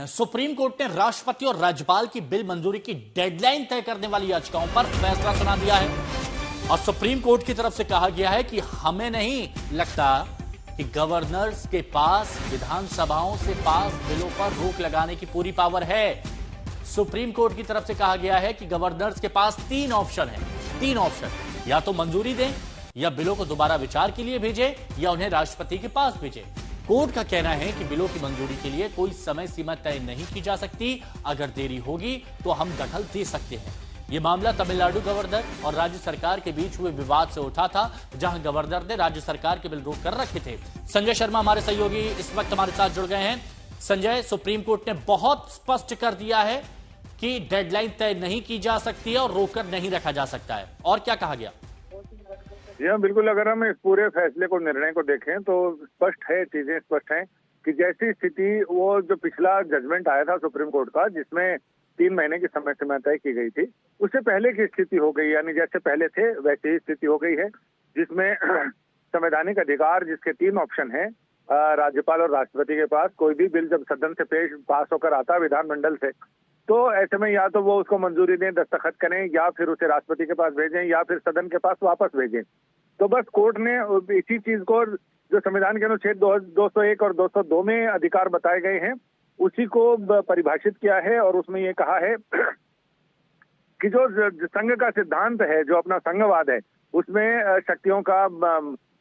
Supreme court ने राष्ट्रपति और राज्यपाल की बिल मंजूरी की डेडलाइन तय करने वाली याचिकाओं पर फैसला सुना दिया है और सुप्रीम कोर्ट की तरफ से कहा गया है कि हमें नहीं लगता कि गवर्नर्स के पास विधानसभाओं से पास बिलों पर रोक लगाने की पूरी पावर है। सुप्रीम कोर्ट की तरफ से कहा गया है कि गवर्नर्स के पास तीन ऑप्शन है, या तो मंजूरी दें, या बिलों को दोबारा विचार के लिए भेजें, या उन्हें राष्ट्रपति के पास भेजें। कोर्ट का कहना है कि बिलों की मंजूरी के लिए कोई समय सीमा तय नहीं की जा सकती। अगर देरी होगी तो हम दखल दे सकते हैं। यह मामला तमिलनाडु गवर्नर और राज्य सरकार के बीच हुए विवाद से उठा था, जहां गवर्नर ने राज्य सरकार के बिल रोक कर रखे थे। संजय शर्मा हमारे सहयोगी इस वक्त हमारे साथ जुड़ गए हैं। संजय, सुप्रीम कोर्ट ने बहुत स्पष्ट कर दिया है कि डेडलाइन तय नहीं की जा सकती है और रोककर नहीं रखा जा सकता है, और क्या कहा गया? जी हाँ, बिल्कुल। अगर हम इस पूरे फैसले को, निर्णय को देखें तो स्पष्ट है, चीजें स्पष्ट हैं कि जैसी स्थिति, वो जो पिछला जजमेंट आया था सुप्रीम कोर्ट का, जिसमें 3 महीने की समय सीमा तय की गई थी, उससे पहले की स्थिति हो गई, यानी जैसे पहले थे वैसी ही स्थिति हो गई है, जिसमें संवैधानिक अधिकार, जिसके 3 ऑप्शन हैं, राज्यपाल और राष्ट्रपति के पास। कोई भी बिल जब सदन से पास होकर आता है विधानमंडल से, तो ऐसे में या तो वो उसको मंजूरी दें, दस्तखत करें, या फिर उसे राष्ट्रपति के पास भेजें, या फिर सदन के पास वापस भेजें। तो बस कोर्ट ने इसी चीज को, जो संविधान के अनुच्छेद 201 और 202 में अधिकार बताए गए हैं, उसी को परिभाषित किया है। और उसमें ये कहा है कि जो संघ का सिद्धांत है, जो अपना संघवाद है, उसमें शक्तियों का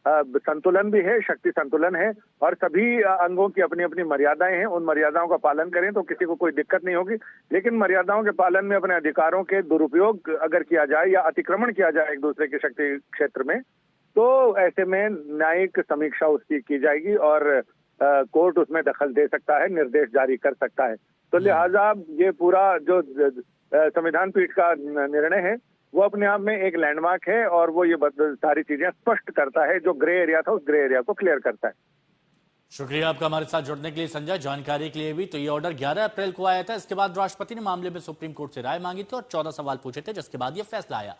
संतुलन भी है, शक्ति संतुलन है, और सभी अंगों की अपनी अपनी मर्यादाएं हैं। उन मर्यादाओं का पालन करें तो किसी को कोई दिक्कत नहीं होगी। लेकिन मर्यादाओं के पालन में अपने अधिकारों के दुरुपयोग अगर किया जाए या अतिक्रमण किया जाए एक दूसरे के शक्ति क्षेत्र में, तो ऐसे में न्यायिक समीक्षा उसकी की जाएगी और कोर्ट उसमें दखल दे सकता है, निर्देश जारी कर सकता है। तो लिहाजा ये पूरा जो संविधान पीठ का निर्णय है, वो अपने आप में एक लैंडमार्क है, और वो ये सारी चीजें स्पष्ट करता है। जो ग्रे एरिया था, उस ग्रे एरिया को क्लियर करता है। शुक्रिया आपका हमारे साथ जुड़ने के लिए संजय। जानकारी के लिए भी, तो ये ऑर्डर 11 अप्रैल को आया था। इसके बाद राष्ट्रपति ने मामले में सुप्रीम कोर्ट से राय मांगी थी और 14 सवाल पूछे थे, जिसके बाद ये फैसला आया।